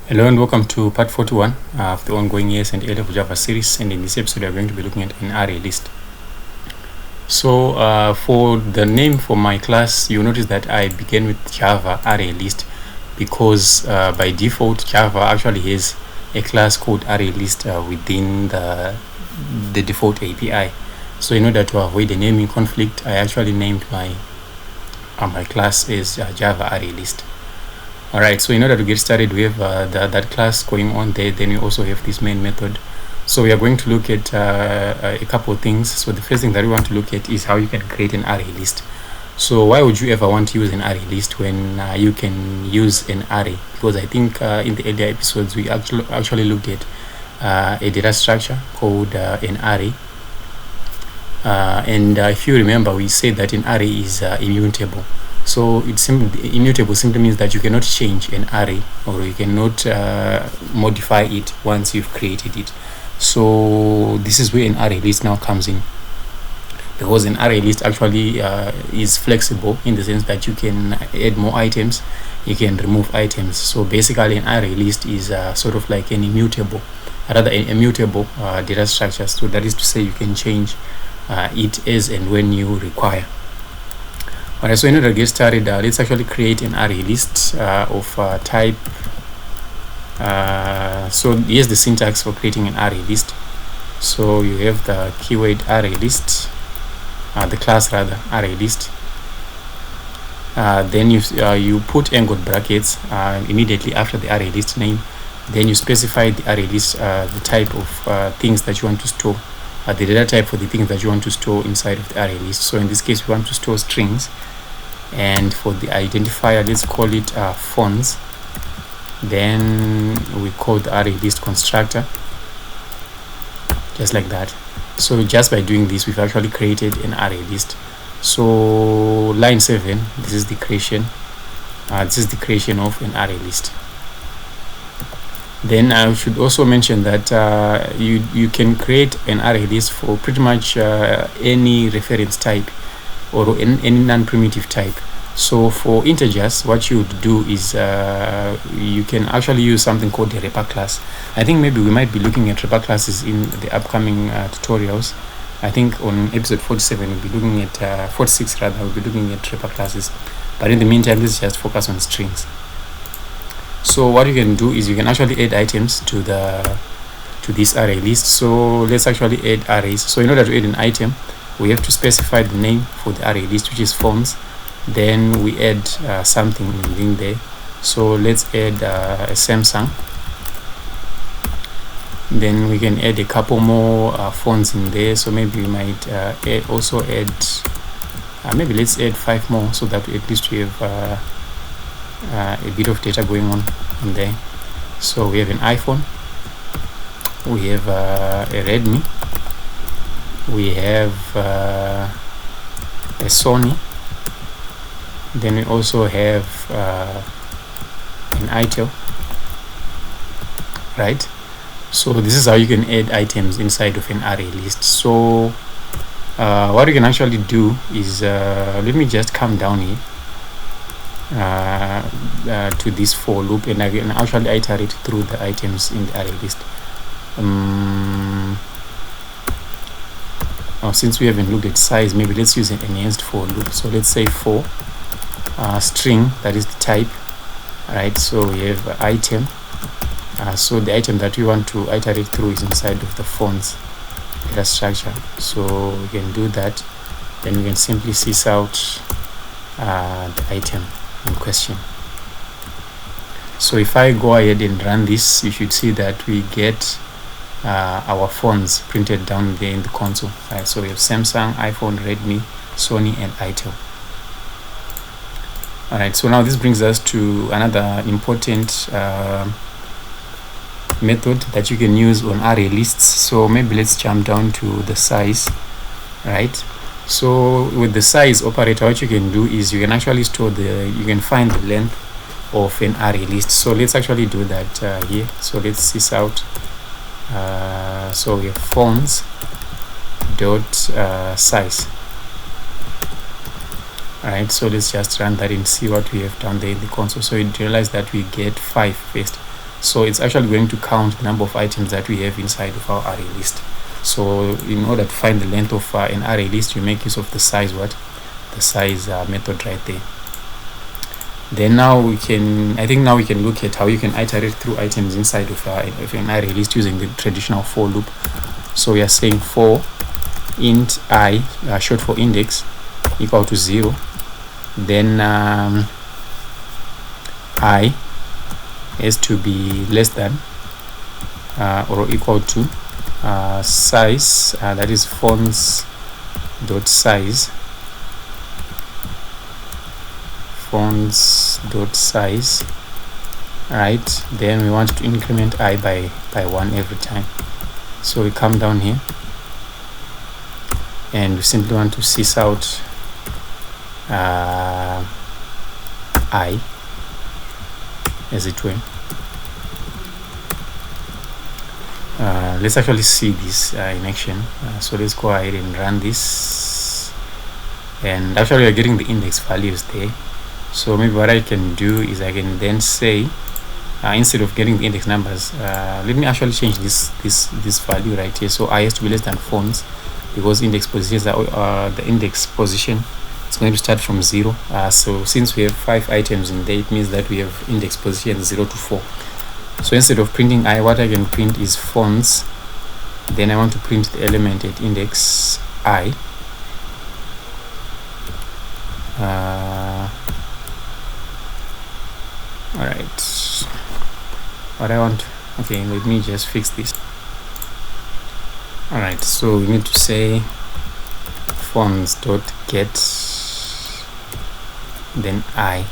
Hello and welcome to part 41 of the ongoing Yes and A-Level Java series, and in this episode we are going to be looking at an array list. So for the name for my class, you notice that I began with Java array list because by default Java actually has a class called array list within the default API. So in order to avoid a naming conflict, I actually named my class as Java array list. Alright, so in order to get started, we have that class going on there. Then we also have this main method. So we are going to look at a couple of things. So the first thing that we want to look at is how you can create an array list. So why would you ever want to use an array list when you can use an array? Because I think in the earlier episodes we actually looked at a data structure called an array. And if you remember, we said that an array is immutable. So immutable simply means that you cannot change an array, or you cannot modify it once you've created it. So this is where an array list now comes in, because an array list actually is flexible in the sense that you can add more items, you can remove items. So basically an array list is sort of like an immutable data structure. So that is to say you can change it as and when you require. Alright, so in order to get started, let's actually create an array list of type. So here's the syntax for creating an array list. So you have the keyword array list, the class rather array list. Then you put angled brackets immediately after the array list name. Then you specify the array list, the type of things that you want to store, the data type for the things that you want to store inside of the array list. So in this case we want to store strings, and for the identifier let's call it fonts. Then we call the array list constructor, just like that. So just by doing this we've actually created an array list. So line 7, this is the creation of an array list. Then I should also mention that you can create an array list for pretty much any reference type or any non-primitive type. So for integers, what you would do is you can actually use something called a wrapper class. I think maybe we might be looking at wrapper classes in the upcoming tutorials. I think on episode 47 we'll be looking at 46 rather, we'll be looking at wrapper classes. But in the meantime, let's just focus on strings. So what you can do is you can actually add items to this array list. So let's actually add arrays. So in order to add an item, we have to specify the name for the array list, which is fonts. Then we add something in there. So let's add a Samsung. Then we can add a couple more fonts in there. So maybe we might also add maybe let's add 5 more, so that at least we have a bit of data going on in there. So we have an iPhone, we have a Redmi, we have a Sony, then we also have an ITEL, right? So this is how you can add items inside of an array list. So what you can actually do is let me just come down here to this for loop, and I can actually iterate through the items in the array list. Since we haven't looked at size, maybe let's use an enhanced for loop. So let's say for string, that is the type, right? So we have item. So the item that we want to iterate through is inside of the fonts data structure. So we can do that. Then we can simply sys out the item in question. So if I go ahead and run this, you should see that we get our fonts printed down there in the console, right? So we have Samsung, iPhone, Redmi, Sony, and ITEL. Alright, so now this brings us to another important method that you can use on array lists. So maybe let's jump down to the size, right? So with the size operator, what you can do is you can actually you can find the length of an array list. So let's actually do that here. So let's sys out. So we have fonts dot size. Alright, so let's just run that and see what we have done there in the console. So you realize that we get 5 first. So it's actually going to count the number of items that we have inside of our array list. So in order to find the length of an array list, you make use of the size method right there. Then now I think now we can look at how you can iterate through items inside of an array list using the traditional for loop. So we are saying for int I, short for index, equal to 0. Then I has to be less than or equal to size, that is fonts dot size right. Then we want to increment I by 1 every time. So we come down here and we simply want to sys out I, as it were. Let's actually see this in action. So let's go ahead and run this, and actually we are getting the index values there. So maybe what I can do is I can then say, instead of getting the index numbers, let me actually change this value right here. So I has to be less than fonts, because index positions are the index position, it's going to start from 0. So since we have 5 items in there, it means that we have index position 0 to 4. So instead of printing I, what I can print is fonts. Then I want to print the element at index I. All right. What I want, okay, let me just fix this. All right, so we need to say fonts dot get then I.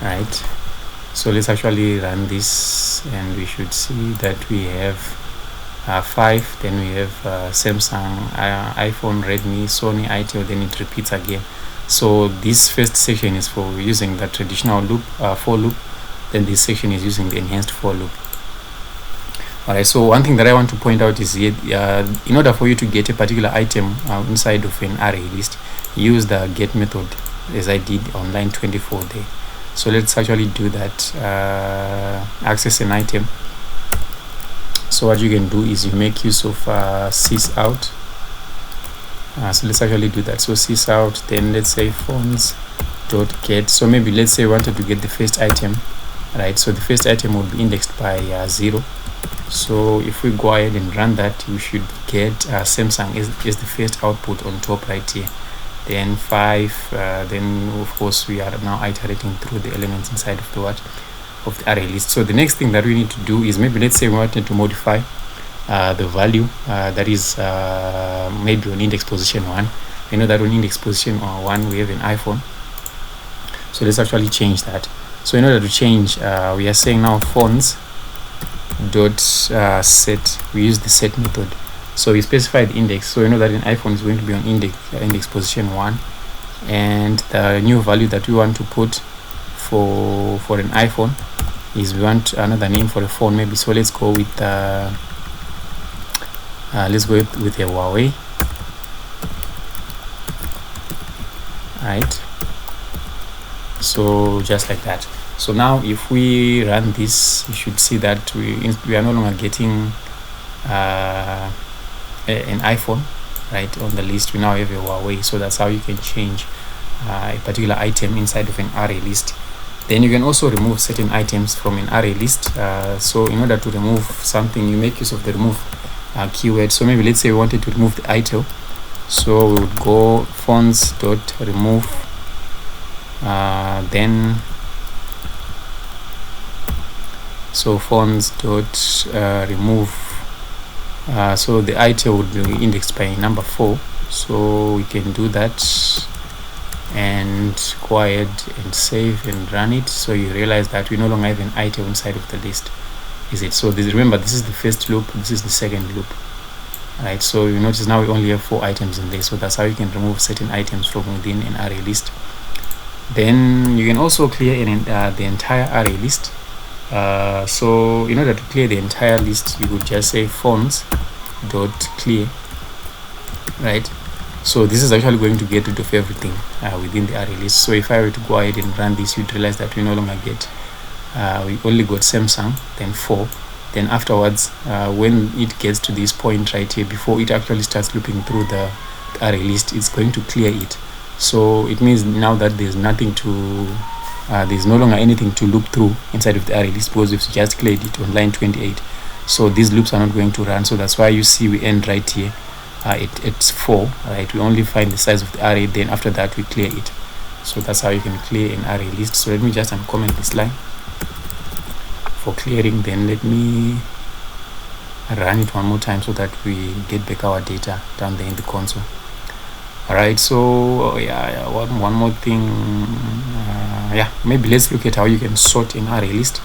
Right. So let's actually run this, and we should see that we have 5. Then we have Samsung, iPhone, Redmi, Sony, ITEL. Then it repeats again. So this first section is for using the traditional loop, for loop. Then this section is using the enhanced for loop. Alright, so one thing that I want to point out is here, in order for you to get a particular item inside of an array list, use the get method, as I did on line 24 there. So let's actually do that. Access an item. So what you can do is you make use of sys out. So let's actually do that. So sys out, then let's say fonts dot get. So maybe let's say we wanted to get the first item, right? So the first item will be indexed by 0. So if we go ahead and run that, you should get Samsung is the first output on top right here. Then 5. Then of course we are now iterating through the elements inside of the array list. So the next thing that we need to do is, maybe let's say we wanted to modify the value that is maybe on index position 1. We know that on index position 1 we have an iPhone. So let's actually change that. So in order to change, we are saying now fonts dot set. We use the set method. So we specify the index. So you know that an iPhone is going to be on index position 1, and the new value that we want to put for an iPhone is, we want another name for a phone maybe. So let's go with a Huawei. Right. So just like that. So now if we run this, you should see that we are no longer getting an iPhone right on the list. We now have a Huawei. So that's how you can change a particular item inside of an array list. Then you can also remove certain items from an array list. So in order to remove something, you make use of the remove keyword. So maybe let's say we wanted to remove the ITEL. So we would go fonts dot remove, then so fonts dot remove. So the ITEL would be indexed by number 4. So we can do that and go ahead and save and run it. So you realize that we no longer have an ITEL inside of the list, is it? So remember, this is the first loop, this is the second loop. Right, so you notice now we only have 4 items in there. So that's how you can remove certain items from within an array list. Then you can also clear the entire array list. So in order to clear the entire list, you would just say fonts dot clear. Right, so this is actually going to get rid of everything within the array list. So if I were to go ahead and run this, you'd realize that we no longer get we only got Samsung, then 4. Then afterwards, when it gets to this point right here, before it actually starts looping through the array list, it's going to clear it. So it means now that there's nothing to there's no longer anything to loop through inside of the array list, because we've just cleared it on line 28. So these loops are not going to run. So that's why you see we end right here. It's 4, right? We only find the size of the array, then after that we clear it. So that's how you can clear an array list. So let me just uncomment this line for clearing. Then let me run it one more time so that we get back our data down there in the console. All right, so yeah, one more thing. Maybe let's look at how you can sort an array list.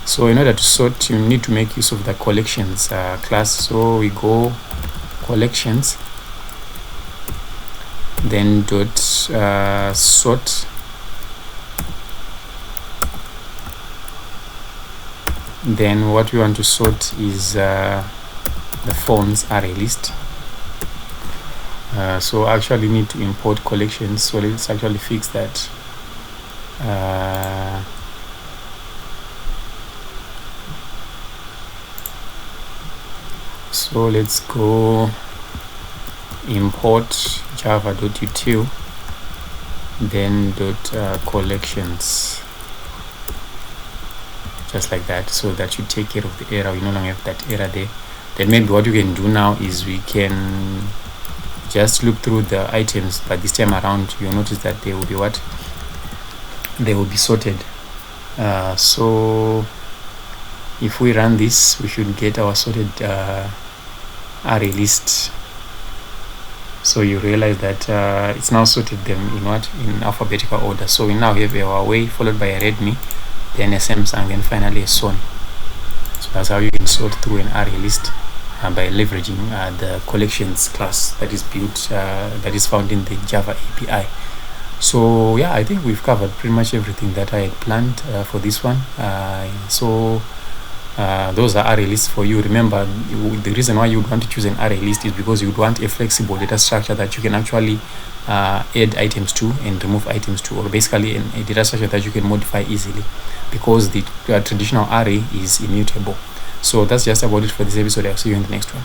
So in order to sort, you need to make use of the collections class. So we go collections, then dot sort, then what we want to sort is the phones array list. So I actually need to import collections, so let's actually fix that. So let's go import java.util, then collections, just like that. So that should take care of the error. We no longer have that error there. Then maybe what we can do now is we can just look through the items, but this time around you'll notice that they will be what? They will be sorted. So if we run this, we should get our sorted array list. So you realize that it's now sorted them in what? In alphabetical order. So we now have our way followed by a Redmi, then a Samsung, then finally a Sony. So that's how you can sort through an array list by leveraging the collections class that is built, that is found in the Java API. So yeah, I think we've covered pretty much everything that I had planned for this one. Those are array lists for you. Remember, the reason why you would want to choose an array list is because you would want a flexible data structure that you can actually add items to and remove items to, or basically a data structure that you can modify easily, because the traditional array is immutable. So that's just about it for this episode. I'll see you in the next one.